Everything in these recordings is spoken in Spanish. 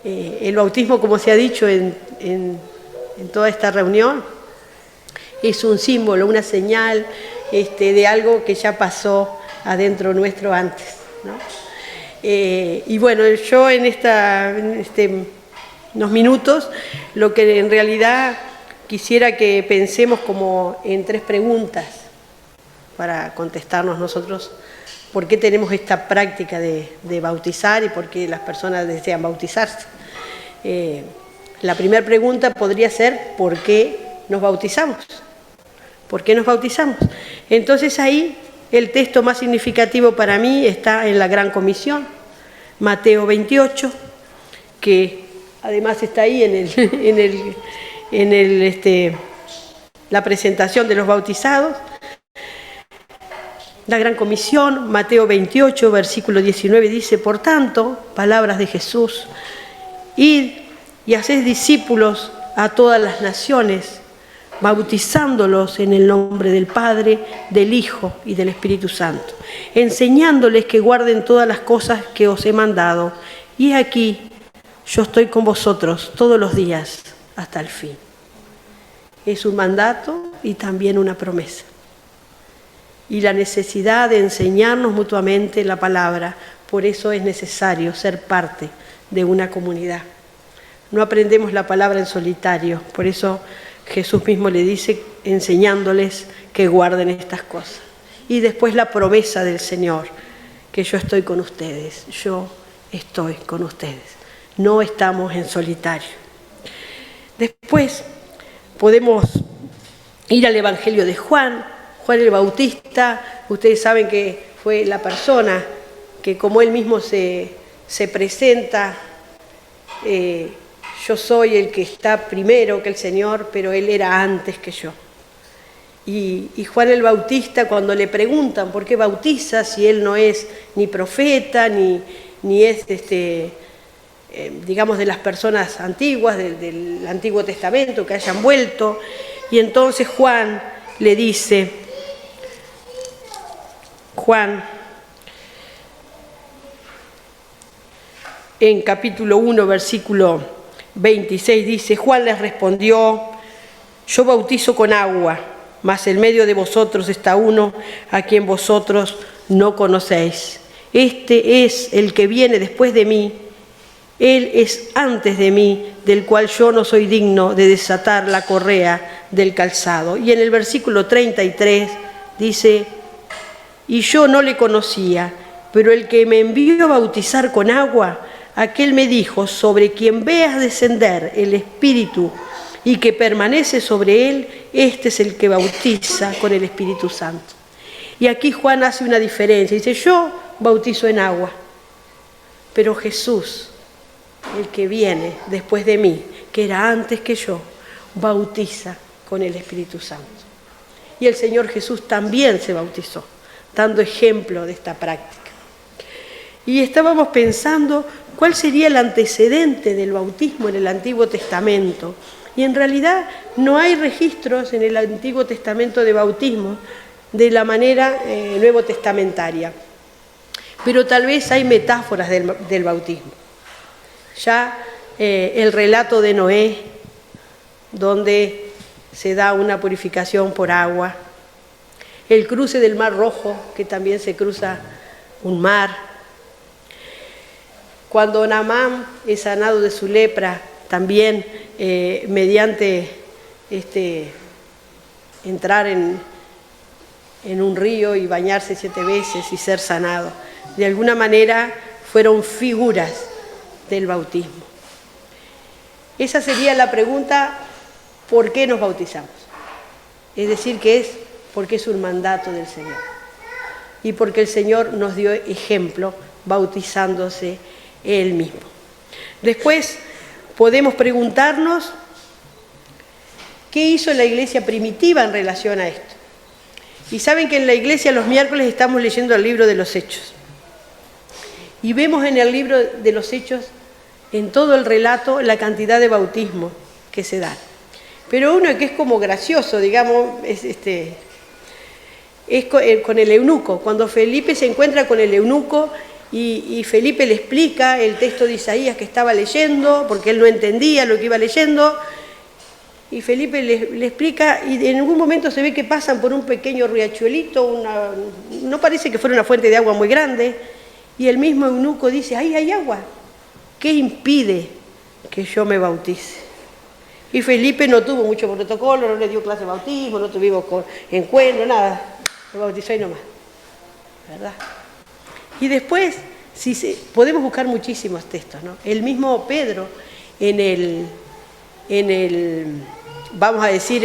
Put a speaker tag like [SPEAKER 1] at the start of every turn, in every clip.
[SPEAKER 1] El bautismo, como se ha dicho en toda esta reunión, es un símbolo, una señal de algo que ya pasó adentro nuestro antes, ¿no? Y bueno, yo en unos minutos, lo que en realidad quisiera que pensemos como en 3 preguntas para contestarnos nosotros por qué tenemos esta práctica de bautizar y por qué las personas desean bautizarse. La primera pregunta podría ser ¿por qué nos bautizamos? ¿Por qué nos bautizamos? Entonces ahí el texto más significativo para mí está en la Gran Comisión, Mateo 28, que además está ahí en la presentación de los bautizados. La Gran Comisión, Mateo 28, versículo 19, dice: por tanto, palabras de Jesús, id y haced discípulos a todas las naciones, bautizándolos en el nombre del Padre, del Hijo y del Espíritu Santo, enseñándoles que guarden todas las cosas que os he mandado. Y aquí yo estoy con vosotros todos los días hasta el fin. Es un mandato y también una promesa. Y la necesidad de enseñarnos mutuamente la palabra, por eso es necesario ser parte de una comunidad. No aprendemos la palabra en solitario, por eso Jesús mismo le dice, enseñándoles que guarden estas cosas. Y después la promesa del Señor, que yo estoy con ustedes, yo estoy con ustedes. No estamos en solitario. Después podemos ir al Evangelio de Juan. Juan el Bautista, ustedes saben que fue la persona que, como él mismo se presenta, yo soy el que está primero que el Señor, pero él era antes que yo. Y Juan el Bautista, cuando le preguntan por qué bautiza, si él no es ni profeta, ni es, digamos, de las personas antiguas, del Antiguo Testamento, que hayan vuelto, y entonces Juan le dice, en capítulo 1, versículo 26, dice: Juan les respondió: yo bautizo con agua, mas en medio de vosotros está uno a quien vosotros no conocéis. Este es el que viene después de mí. Él es antes de mí, del cual yo no soy digno de desatar la correa del calzado. Y en el versículo 33 dice: y yo no le conocía, pero el que me envió a bautizar con agua, aquel me dijo: sobre quien veas descender el Espíritu y que permanece sobre él, este es el que bautiza con el Espíritu Santo. Y aquí Juan hace una diferencia, dice: yo bautizo en agua, pero Jesús, el que viene después de mí, que era antes que yo, bautiza con el Espíritu Santo. Y el Señor Jesús también se bautizó, dando ejemplo de esta práctica. Y estábamos pensando cuál sería el antecedente del bautismo en el Antiguo Testamento. Y en realidad no hay registros en el Antiguo Testamento de bautismo de la manera nuevo testamentaria. Pero tal vez hay metáforas del bautismo. Ya el relato de Noé, donde se da una purificación por agua, el cruce del Mar Rojo, que también se cruza un mar, cuando Naamán es sanado de su lepra, también mediante entrar en un río y bañarse 7 veces y ser sanado. De alguna manera fueron figuras del bautismo. Esa sería la pregunta: ¿por qué nos bautizamos? Es decir, que es porque es un mandato del Señor y porque el Señor nos dio ejemplo bautizándose Él mismo. Después podemos preguntarnos qué hizo la iglesia primitiva en relación a esto. Y saben que en la iglesia los miércoles estamos leyendo el libro de los Hechos. Y vemos en el libro de los Hechos, en todo el relato, la cantidad de bautismos que se dan. Pero uno que es como gracioso, digamos, es con el eunuco. Cuando Felipe se encuentra con el eunuco y Felipe le explica el texto de Isaías que estaba leyendo, porque él no entendía lo que iba leyendo, y Felipe le explica, y en algún momento se ve que pasan por un pequeño riachuelito, no parece que fuera una fuente de agua muy grande, y el mismo eunuco dice, ahí hay agua, ¿qué impide que yo me bautice? Y Felipe no tuvo mucho protocolo, no le dio clase de bautismo, no tuvimos encuentro, nada, se bautizó ahí nomás, ¿verdad? Y después, podemos buscar muchísimos textos, ¿no? El mismo Pedro, vamos a decir,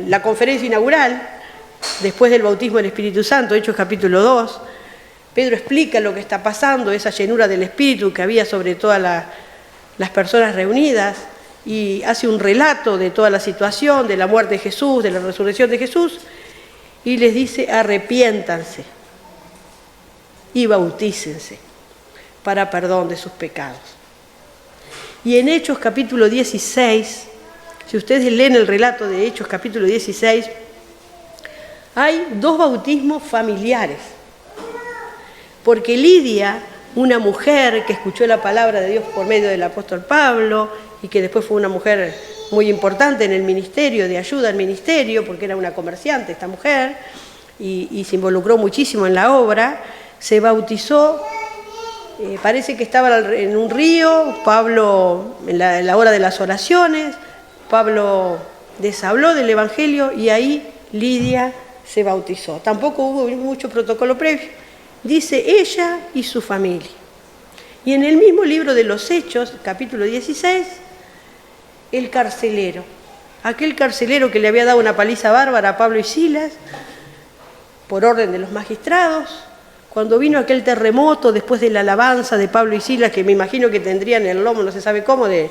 [SPEAKER 1] la conferencia inaugural, después del bautismo del Espíritu Santo, Hechos capítulo 2, Pedro explica lo que está pasando, esa llenura del Espíritu que había sobre todas las personas reunidas, y hace un relato de toda la situación, de la muerte de Jesús, de la resurrección de Jesús, y les dice, arrepiéntanse y bautícense para perdón de sus pecados. Y en Hechos capítulo 16, si ustedes leen el relato de Hechos capítulo 16, hay 2 bautismos familiares, porque Lidia, una mujer que escuchó la palabra de Dios por medio del apóstol Pablo y que después fue una mujer muy importante en el ministerio, de ayuda al ministerio, porque era una comerciante esta mujer, y se involucró muchísimo en la obra, se bautizó, parece que estaba en un río, Pablo, en la hora de las oraciones, Pablo les habló del Evangelio y ahí Lidia se bautizó. Tampoco hubo mucho protocolo previo, dice ella y su familia. Y en el mismo libro de los Hechos, capítulo 16, el carcelero, aquel carcelero que le había dado una paliza bárbara a Pablo y Silas, por orden de los magistrados, cuando vino aquel terremoto después de la alabanza de Pablo y Silas, que me imagino que tendrían el lomo, no se sabe cómo, de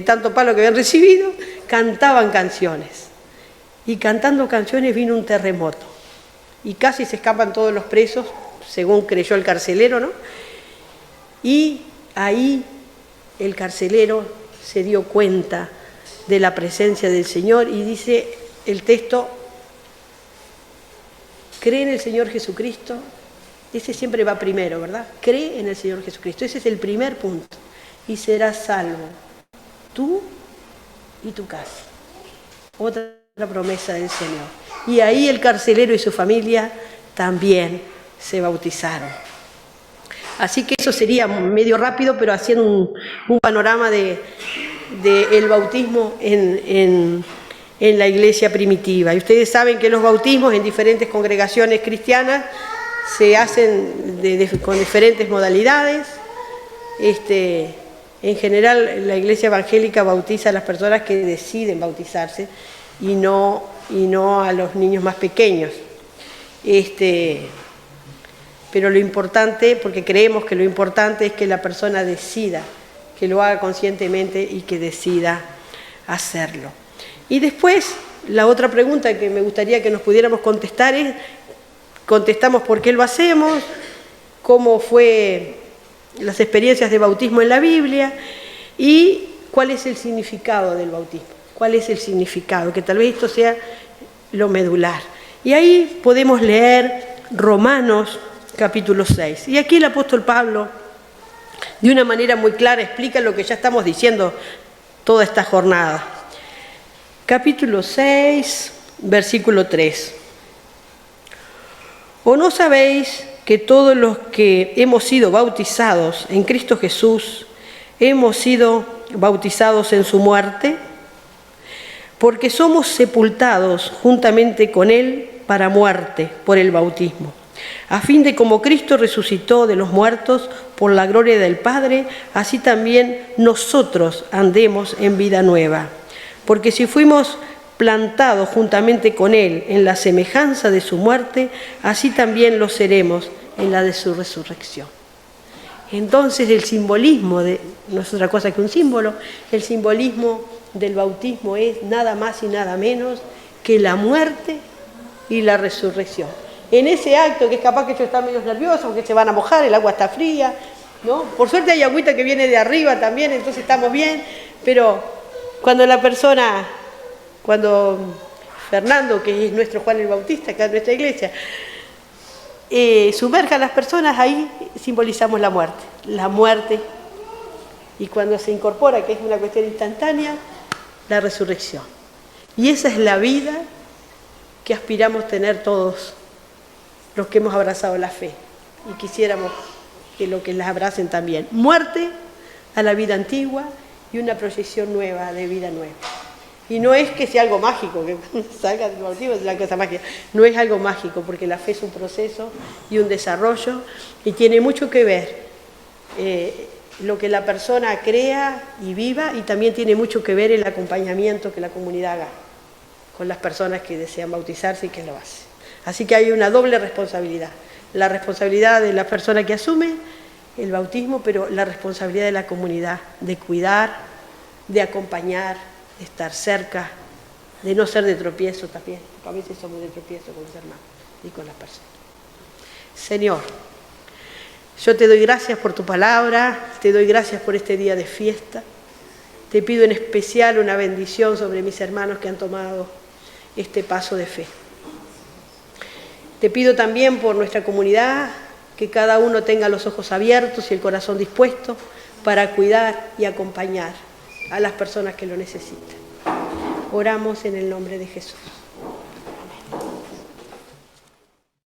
[SPEAKER 1] tanto palo que habían recibido, cantaban canciones. Y cantando canciones vino un terremoto. Y casi se escapan todos los presos, según creyó el carcelero, ¿no? Y ahí el carcelero se dio cuenta de la presencia del Señor y dice el texto, cree en el Señor Jesucristo. Ese siempre va primero, ¿verdad? Cree en el Señor Jesucristo. Ese es el primer punto. Y serás salvo, tú y tu casa. Otra promesa del Señor. Y ahí el carcelero y su familia también se bautizaron. Así que eso sería medio rápido, pero haciendo un panorama de el bautismo en la iglesia primitiva. Y ustedes saben que los bautismos en diferentes congregaciones cristianas se hacen con diferentes modalidades. En general, la iglesia evangélica bautiza a las personas que deciden bautizarse y no a los niños más pequeños. Pero lo importante, porque creemos que lo importante es que la persona decida, que lo haga conscientemente y que decida hacerlo. Y después, la otra pregunta que me gustaría que nos pudiéramos contestar es, contestamos por qué lo hacemos, cómo fue las experiencias de bautismo en la Biblia y cuál es el significado del bautismo, cuál es el significado, que tal vez esto sea lo medular. Y ahí podemos leer Romanos capítulo 6. Y aquí el apóstol Pablo, de una manera muy clara, explica lo que ya estamos diciendo toda esta jornada. Capítulo 6, versículo 3. ¿O no sabéis que todos los que hemos sido bautizados en Cristo Jesús, hemos sido bautizados en su muerte? Porque somos sepultados juntamente con Él para muerte por el bautismo, a fin de como Cristo resucitó de los muertos por la gloria del Padre, así también nosotros andemos en vida nueva. Porque si fuimos plantados juntamente con Él en la semejanza de su muerte, así también lo seremos en la de su resurrección. Entonces el simbolismo, no es otra cosa que un símbolo, el simbolismo del bautismo es nada más y nada menos que la muerte y la resurrección. En ese acto, que es capaz que ellos están medio nerviosos porque se van a mojar, el agua está fría, ¿no? Por suerte hay agüita que viene de arriba también, entonces estamos bien, pero cuando Fernando, que es nuestro Juan el Bautista, acá en nuestra iglesia, sumerja a las personas, ahí simbolizamos la muerte. La muerte, y cuando se incorpora, que es una cuestión instantánea, la resurrección. Y esa es la vida que aspiramos tener todos los que hemos abrazado la fe. Y quisiéramos que los que las abracen también. Muerte a la vida antigua y una proyección nueva de vida nueva. Y no es que sea algo mágico, que salga del bautismo es la cosa mágica. No es algo mágico, porque la fe es un proceso y un desarrollo, y tiene mucho que ver lo que la persona crea y viva, y también tiene mucho que ver el acompañamiento que la comunidad haga con las personas que desean bautizarse y que lo hacen. Así que hay una doble responsabilidad. La responsabilidad de la persona que asume el bautismo, pero la responsabilidad de la comunidad, de cuidar, de acompañar, de estar cerca, de no ser de tropiezo también, porque a veces somos de tropiezo con los hermanos y con las personas. Señor, yo te doy gracias por tu palabra, te doy gracias por este día de fiesta, te pido en especial una bendición sobre mis hermanos que han tomado este paso de fe. Te pido también por nuestra comunidad, que cada uno tenga los ojos abiertos y el corazón dispuesto para cuidar y acompañar a las personas que lo necesitan. Oramos en el nombre de Jesús.